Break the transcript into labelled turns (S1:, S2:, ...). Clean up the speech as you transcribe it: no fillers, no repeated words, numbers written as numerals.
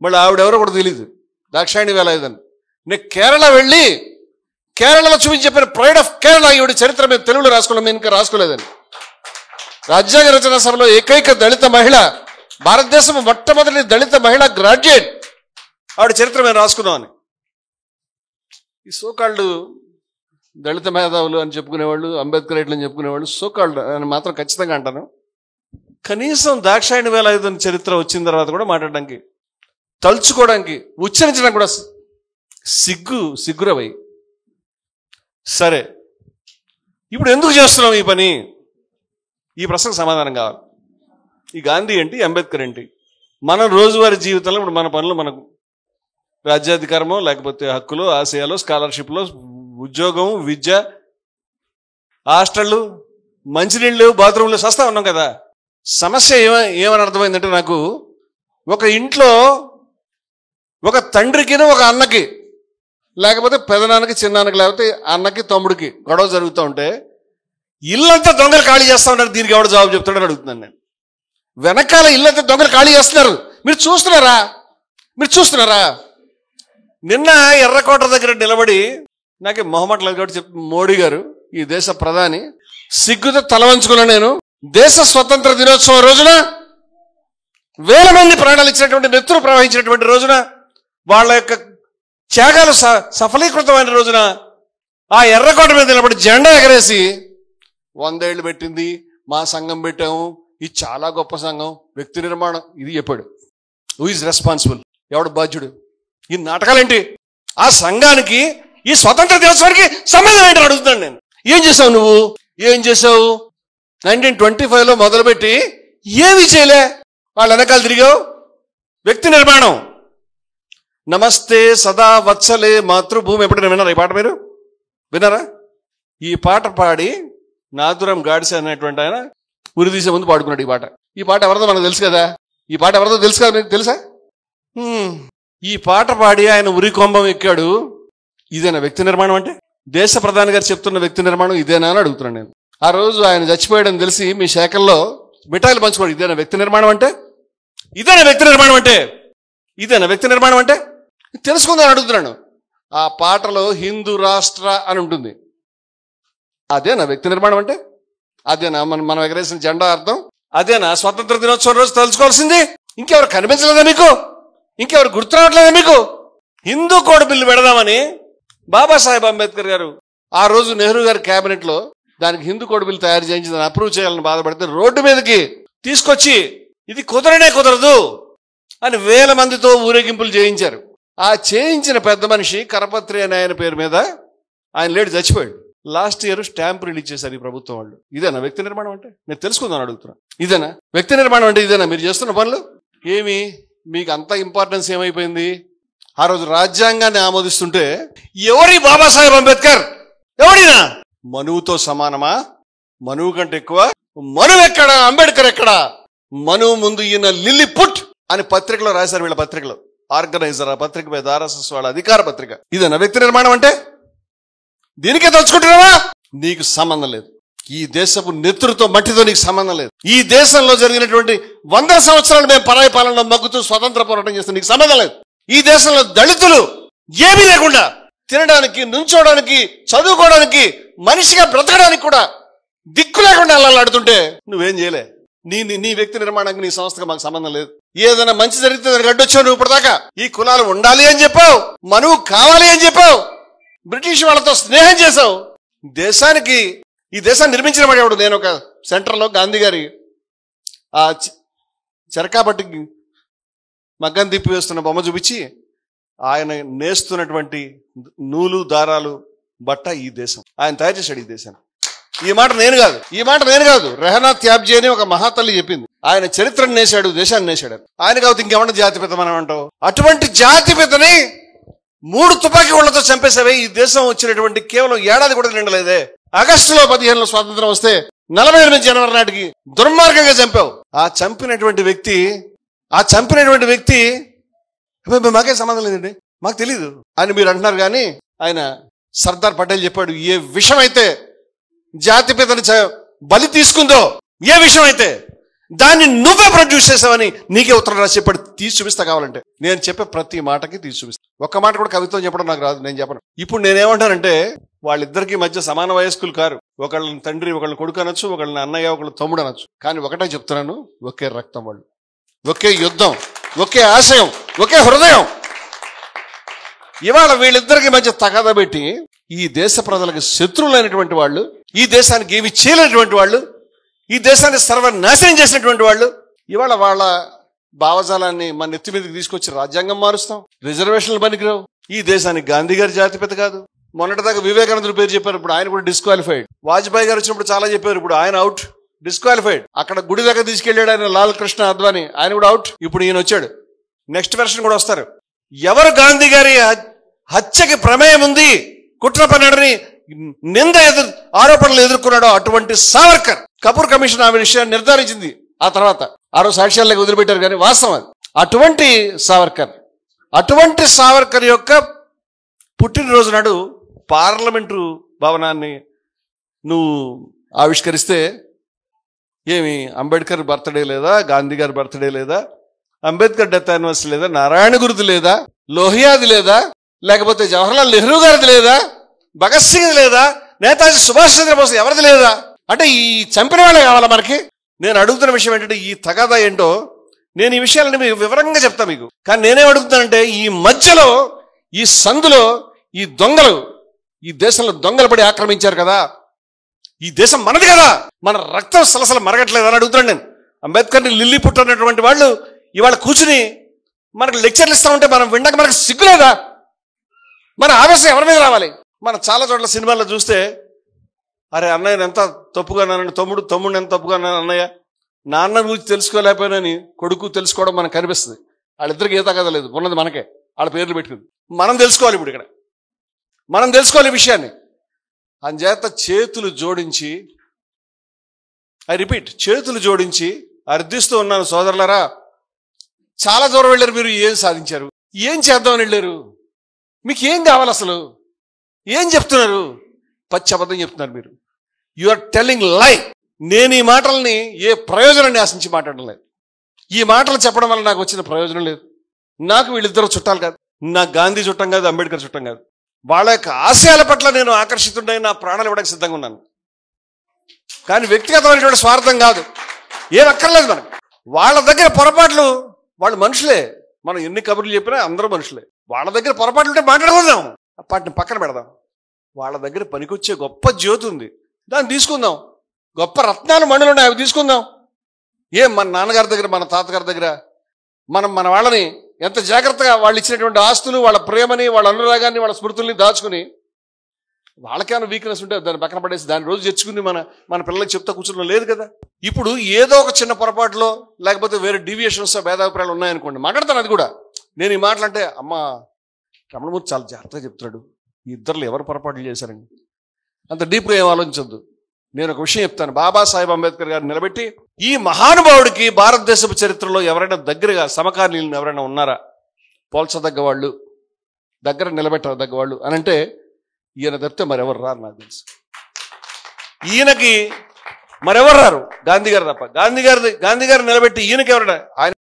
S1: మళ్ళీ ఆవిడెవరో కూడా తెలియదు, దాక్షాయణి వేలాయుధన్. నేను కేరళ వెళ్ళి కేరళలో చూపించి చెప్పిన ప్రైడ్ ఆఫ్ కేరళ ఈవిడ చరిత్ర మేము తెలుగులో రాసుకోవడం, మేము ఇంకా రాసుకోలేదని. రాజ్యాంగ రచనా సభలో ఏకైక దళిత మహిళ, భారతదేశం మొట్టమొదటి దళిత మహిళ గ్రాడ్యుయేట్, ఆవిడ చరిత్ర మేము రాసుకున్నామని. ఈ సోకాళ్ళు దళిత మేధావులు అని చెప్పుకునేవాళ్ళు, అంబేద్కర్ అని చెప్పుకునేవాళ్ళు సోకాళ్ళు అని మాత్రం ఖచ్చితంగా అంటాను. కనీసం దాక్షాయణి వేలాయుధన్ చరిత్ర వచ్చిన తర్వాత కూడా మాట్లాడడానికి, తలుచుకోవడానికి, ఉచ్చరించడానికి కూడా సిగ్గురవై. సరే, ఇప్పుడు ఎందుకు చేస్తున్నాం ఈ పని? ఈ ప్రశ్నకు సమాధానం కావాలి. ఈ గాంధీ ఏంటి, అంబేద్కర్ ఏంటి? మన రోజువారీ జీవితంలో ఇప్పుడు మన పనులు, మనకు రాజ్యాధికారమో లేకపోతే హక్కులు, ఆశయాలు, స్కాలర్షిప్లో, ఉద్యోగం, విద్య, హాస్టళ్ళు, మంచినీళ్ళు, బాత్రూంలు సస్తా ఉన్నాం కదా. సమస్య ఏమని అర్థమైందంటే నాకు, ఒక ఇంట్లో ఒక తండ్రికి ఒక అన్నకి, లేకపోతే పెదనాన్నకి చిన్నాన్నకి, లేకపోతే అన్నకి తమ్ముడికి గొడవ జరుగుతూ ఉంటే ఇల్లంతా దొంగలు ఖాళీ చేస్తూ ఉంటారు. దీనికి ఎవడు జవాబు చెప్తాడని అడుగుతున్నాను నేను. వెనకాల ఇల్లంతా దొంగలు ఖాళీ చేస్తున్నారు, మీరు చూస్తున్నారా? నిన్న ఎర్రకోట దగ్గర నిలబడి నాకే మొహమ్మద్ కాబట్టి చెప్పి మోడీ గారు, ఈ దేశ ప్రధాని, సిగ్గుతో తలవంచుకున్నా నేను. దేశ స్వతంత్ర దినోత్సవం రోజున వేల మంది ప్రాణాలు ఇచ్చినటువంటి, నెత్తురు ప్రవహించినటువంటి రోజున, వాళ్ళ యొక్క త్యాగాలు సఫలీకృతమైన రోజున ఆ ఎర్రకోట మీద నిలబడి జెండా ఎగరేసి 100 ఏళ్ళు పెట్టింది, మా సంఘం పెట్టాము, ఇది చాలా గొప్ప సంఘం, వ్యక్తి నిర్మాణం, ఇది చెప్పాడు. Who is responsible? ఎవడు బాధ్యుడు? ఈ నాటకాలేంటి? ఆ సంఘానికి ఈ స్వతంత్ర దినోత్సవానికి సంబంధం ఏంటని అడుగుతున్నాను నేను. ఏం చేసావు నువ్వు? 1925లో మొదలుపెట్టి ఏమీ చేయలే, వాళ్ళ వెనకాల తిరిగావు. వ్యక్తి నిర్మాణం, నమస్తే సదా వత్సలే మాతృభూమి. ఎప్పుడైనా విన్నారా ఈ పాట? మీరు విన్నారా? ఈ పాట పాడి నాదురం గాడ్సే అనేటువంటి ఆయన ఉరి తీసే ముందు పాడుకున్నాడు ఈ పాట. ఈ పాట ఎవరిదో మనకు తెలుసు కదా. ఈ పాట ఎవరిదో తెలుసు కదా, మీకు తెలుసా? ఈ పాట పాడి ఆయన ఉరి కొంబం ఎక్కాడు. ఇదేనా వ్యక్తి నిర్మాణం అంటే? దేశ ప్రధాని గారు చెప్తున్న వ్యక్తి నిర్మాణం ఇదేనా అని అడుగుతున్నాను నేను. ఆ రోజు ఆయన చచ్చిపోయాడని తెలిసి మీ శాఖల్లో మిఠాయిలు పంచుకోండి. ఇదేనా వ్యక్తి నిర్మాణం అంటే? తెలుసుకుందని అడుగుతున్నాను. ఆ పాటలో హిందూ రాష్ట్ర అని ఉంటుంది. అదేనా వ్యక్తి నిర్మాణం అంటే? అదేనా మనం ఎగరేసిన జెండా అర్థం? అదేనా స్వతంత్ర దినోత్సవం రోజు తలుచుకోవాల్సింది? ఇంకెవరు కనిపించలేదా మీకు? ఇంకెవరు గుర్తు రావట్లేదా మీకు? హిందూ కోడ్ బిల్లు పెడదామని బాబాసాహెబ్ అంబేద్కర్ గారు ఆ రోజు నెహ్రూ గారి క్యాబినెట్ లో దానికి హిందూ కోడ్ బిల్లు తయారు చేయించి దాన్ని అప్రూవ్ చేయాలని బాధపడితే రోడ్డు మీదకి తీసుకొచ్చి ఇది కుదరదు అని వేల మందితో ఊరేగింపులు చేయించారు. ఆ చేయించిన పెద్ద మనిషి కరపత్రి అనే ఆయన పేరు మీద ఆయన లేడు, చచ్చిపోయాడు. లాస్ట్ ఇయర్ స్టాంప్ రిలీజ్ చేశారు ఈ ప్రభుత్వం వాళ్ళు. ఇదేనా వ్యక్తి నిర్మాణం అంటే? నేను తెలుసుకుందాను అడుగుతున్నా. ఇదేనా వ్యక్తి నిర్మాణం అంటే? ఇదేనా మీరు చేస్తున్న పనులు? ఏమి మీకు అంత ఇంపార్టెన్స్ ఏమైపోయింది? ఆ రోజు రాజ్యాంగాన్ని ఆమోదిస్తుంటే ఎవరి బాబాసాహెబ్ అంబేద్కర్? ఎవడినా? మనువుతో సమానమా? మనువు కంటే ఎక్కువ? మనువు ఎక్కడ, అంబేద్కర్ ఎక్కడ? మనువు ముందు ఈయన లిల్లీ పుట్ అని పత్రికలో రాశారు. వీళ్ళ పత్రికలో ఆర్గనైజర్, ఆ పత్రిక మీద ఆర్ఎస్ఎస్ వాళ్ళ అధికార పత్రిక. ఇదేనా వ్యక్తి నిర్మాణం అంటే? దీనికే తలుచుకుంటున్నావా? నీకు సంబంధం లేదు. ఈ దేశపు నెత్తురుతో మట్టితో నీకు సంబంధం లేదు. ఈ దేశంలో జరిగినటువంటి 100 సంవత్సరాలు మేము పరాయి పాలనలో మగ్గుతూ స్వతంత్ర పోరాటం చేస్తే నీకు సంబంధం లేదు. ఈ దేశంలో దళితులు ఏమీ లేకుండా తినడానికి, నుంచోడానికి, చదువుకోవడానికి, మనిషిగా బ్రతకడానికి కూడా దిక్కు లేకుండా అల్లాడుతుంటే నువ్వేం చేయలే. నీ వ్యక్తి నిర్మాణానికి, నీ సంస్థకు మాకు సంబంధం లేదు. ఏదైనా మంచి జరిగితే దానికి అడ్డొచ్చావు నువ్వు. ఇప్పటిదాకా ఈ కులాలు ఉండాలి అని చెప్పావు, మనువు కావాలి అని చెప్పావు, బ్రిటిష్ వాళ్ళతో స్నేహం చేశావు. దేశానికి, ఈ దేశాన్ని నిర్మించిన వాడు ఎవడు? నేను ఒక సెంటర్లో గాంధీ గారి ఆ చెరకాబట్టికి మగ్గం తిప్పి వేస్తున్న బొమ్మ చూపించి ఆయన నేస్తున్నటువంటి నూలు, దారాలు, బట్ట ఈ దేశం. ఆయన తయారు చేశాడు ఈ దేశాన్ని. ఈ మాట నేను కాదు, రెహనా త్యాబ్జీ అని ఒక మహాతల్లి చెప్పింది. ఆయన చరిత్రను నేశాడు, దేశాన్ని నేశాడు. ఆయన కాబట్టి ఇంకేమన్నా జాతిపిత మనం అంటావు? అటువంటి జాతిపితని 3 తుపాకీ గుళ్లతో చంపేసావే. ఈ దేశం వచ్చినటువంటి కేవలం ఏడాది కూడా నిండలేదే. ఆగస్టులో 15లో స్వాతంత్రం వస్తే 48 జనవరి నాటికి దుర్మార్గంగా చంపావు. ఆ చంపినటువంటి వ్యక్తి మాకే సంబంధం లేదండి, మాకు తెలీదు అని మీరు అంటున్నారు. కానీ ఆయన సర్దార్ పటేల్ చెప్పాడు, ఏ విషయం అయితే జాతిపితని బలి తీసుకుందో, ఏ విషయం అయితే దాన్ని నువ్వే ప్రొడ్యూస్ చేసావని నీకే ఉత్తరం రాసి చెప్పాడు. తీసి చూపిస్తా కావాలంటే. నేను చెప్పే ప్రతి మాటకి తీసి చూపిస్తా. ఒక్క మాట కూడా కవిత్వం చెప్పడం నాకు రాదు, నేను చెప్పను. ఇప్పుడు నేనేమంటానంటే వాళ్ళిద్దరికి మధ్య సమాన వయస్కులు కారు. ఒకళ్ళని తండ్రి, ఒకళ్ళని కొడుకు అనొచ్చు, ఒకళ్ళని అన్నయ్య, ఒకళ్ళని తమ్ముడు అనొచ్చు. కానీ ఒకటే చెప్తున్నాను, ఒకే రక్తం వాళ్ళు, ఒకే యుద్ధం, ఒకే ఆశయం, ఒకే హృదయం. ఇవాళ వీళ్ళిద్దరికి మధ్య తగాదా పెట్టి ఈ దేశ ప్రజలకు శత్రువులైనటువంటి వాళ్ళు, ఈ దేశానికి ఏమి చేయలేనటువంటి వాళ్ళు, ఈ దేశాన్ని సర్వనాశనం చేసినటువంటి వాళ్ళు ఇవాళ వాళ్ళ భావజాలాన్ని మన నెత్తి మీదకి తీసుకొచ్చి రాజ్యాంగం మారుస్తాం, రిజర్వేషన్లు పనికిరావు. ఈ దేశానికి గాంధీ గారి జాతిపిత కాదు. మొన్నటిదాకా వివేకానందుడి పేరు చెప్పారు, ఇప్పుడు ఆయన కూడా డిస్క్వాలిఫైడ్. వాజ్పేయి గారు వచ్చినప్పుడు చాలా చెప్పారు, ఇప్పుడు ఆయన అవుట్, డిస్క్వాలిఫైడ్. అక్కడ గుడి దగ్గర తీసుకెళ్లాడు ఆయన లాల్ కృష్ణ అద్వానీ, ఆయన కూడా అవుట్. ఇప్పుడు ఈయన వచ్చాడు, నెక్స్ట్ వెర్షన్ కూడా వస్తారు. ఎవరు గాంధీ గారి హత్యకి ప్రమేయం ఉంది, కుట్ర పన్నాడని ఆరోపణలు ఎదుర్కొన్నాడో అటువంటి సావర్కర్, కపూర్ కమిషన్ ఆ విషయాన్ని నిర్ధారించింది. ఆ తర్వాత ఆ రోజు సాక్ష్యాలకు వదిలిపెట్టారు, కానీ వాస్తవం అది. అటువంటి సావర్కర్ యొక్క పుట్టినరోజు నాడు పార్లమెంటు భవనాన్ని నువ్వు ఆవిష్కరిస్తే ఏమి అంబేద్కర్ బర్త్డే లేదా, గాంధీ గారి బర్త్డే లేదా, అంబేద్కర్ డెత్ యానివర్సరీ లేదా, నారాయణ గురుది లేదా, లోహియాది లేదా, లేకపోతే జవహర్లాల్ నెహ్రూ గారిది లేదా, భగత్ సింగ్ లేదా, నేతాజీ సుభాష్ చంద్రబోస్ ఎవరిది లేదా? అంటే ఈ చంపిన వాళ్ళే కావాలా మనకి? నేను అడుగుతున్న విషయం ఏంటంటే ఈ తగాదా ఏంటో నేను ఈ విషయాలని మీకు వివరంగా చెప్తా మీకు. కానీ నేనేం అడుగుతానంటే ఈ మధ్యలో, ఈ సందులో ఈ దొంగలు, ఈ దేశంలో దొంగలు పడి ఆక్రమించారు కదా, ఈ దేశం మనది కదా, మన రక్తం సలసల మరగట్లేదు అని అడుగుతున్నాను నేను. అంబేద్కర్ని లిల్లీ పుట్టినటువంటి వాళ్ళు ఇవాళ కూర్చుని మనకు లెక్చర్లు ఇస్తా ఉంటే మనం వినక మనకు సిగ్గులేదా? మన ఆవేశం ఎవరి మీద రావాలి? మనం చాలా చోట్ల సినిమాల్లో చూస్తే, అరే అన్నయ్యని ఎంత తప్పుగా అన్నానని తమ్ముడిని ఎంత తప్పుగా అన్నాను అన్నయ్య, నాన్న గురించి తెలుసుకోలేకపోయినని కొడుకు తెలుసుకోవడం మనకు కనిపిస్తుంది. వాళ్ళిద్దరికి ఏ తగ్గదు లేదు, ఉన్నది మనకే, వాళ్ళ పేర్లు పెట్టుకుంది. మనం తెలుసుకోవాలి. ఇప్పుడు ఇక్కడ మనం తెలుసుకోవాలి ఈ విషయాన్ని. అంచేత చేతులు జోడించి, ఐ రిపీట్, చేతులు జోడించి అర్థిస్తూ ఉన్నాను సోదరులారా. చాలా దూరం వెళ్ళారు మీరు, ఏం సాధించారు? ఏం చేద్దామని వెళ్ళారు? మీకు ఏం కావాలి? అసలు ఏం చెప్తున్నారు? పచ్చి అబద్ధం చెప్తున్నారు మీరు. యు ఆర్ టెల్లింగ్ లై. నేను ఈ మాటల్ని ఏ ప్రయోజనాన్ని ఆశించి మాట్లాడడం లేదు. ఈ మాటలు చెప్పడం వల్ల నాకు వచ్చిన ప్రయోజనం లేదు. నాకు వీళ్ళిద్దరు చుట్టాలు కాదు, నాకు గాంధీ చుట్టం కాదు, అంబేద్కర్ చుట్టం కాదు. వాళ్ళ యొక్క ఆశయాల పట్ల నేను ఆకర్షితుండై నా ప్రాణాలు ఇవ్వడానికి సిద్ధంగా ఉన్నాను. కానీ వ్యక్తిగతమైనటువంటి స్వార్థం కాదు, ఏం అక్కర్లేదు మనకు. వాళ్ళ దగ్గర పొరపాట్లు, వాళ్ళు మనుషులే. మనం ఎన్ని కబుర్లు చెప్పినా అందరూ మనుషులే. వాళ్ళ దగ్గర పొరపాట్లు ఉంటే మాట్లాడుకుందాం, వాటిని పక్కన పెడదాం. వాళ్ళ దగ్గర పనికొచ్చే గొప్ప జ్యోతి ఉంది, దాన్ని తీసుకుందాం. గొప్ప రత్నాలు మణులు ఉన్నాయి, అవి తీసుకుందాం. మన నాన్నగారి దగ్గర, మన తాతగారి దగ్గర మన వాళ్ళని ఎంత జాగ్రత్తగా వాళ్ళు ఇచ్చినటువంటి ఆస్తులు, వాళ్ళ ప్రేమని, వాళ్ళ అనురాగాన్ని, వాళ్ళ స్మృతుల్ని దాచుకుని, వాళ్ళకేమైనా వీక్నెస్ ఉంటే దాన్ని పక్కన పడేసి దాన్ని రోజు తెచ్చుకుని మన పిల్లలకి చెప్తా కూర్చోడం లేదు కదా. ఇప్పుడు ఏదో ఒక చిన్న పొరపాటులో, లేకపోతే వేరే డీవియేషన్స్, భేదాభిప్రాయాలు ఉన్నాయనుకోండి, మాట్లాడతాను. అది కూడా నేను ఈ మాటలంటే, అమ్మ రమణమూర్తి చాలా జాగ్రత్తగా చెప్తున్నాడు, ఈ ఇద్దరు ఎవరు పొరపాట్లు చేశారండి, అంత డీప్గా ఏం ఆలోచించద్దు. నేను ఒక విషయం చెప్తాను. బాబాసాహెబ్ అంబేద్కర్ గారిని నిలబెట్టి, ఈ మహానుభావుడికి భారతదేశపు చరిత్రలో ఎవరైనా దగ్గరగా సమకాలీనులు ఎవరైనా ఉన్నారా, పోల్చదగ్గ వాళ్ళు, దగ్గర నిలబెట్టదగ్గ వాళ్ళు అని అంటే ఈయన తప్పితే మరెవరు రారు నాకు తెలుసు. ఈయనకి మరెవరు రారు, గాంధీ గారు తప్ప. గాంధీ గారిని నిలబెట్టి ఈయనకి ఎవరైనా, ఆయన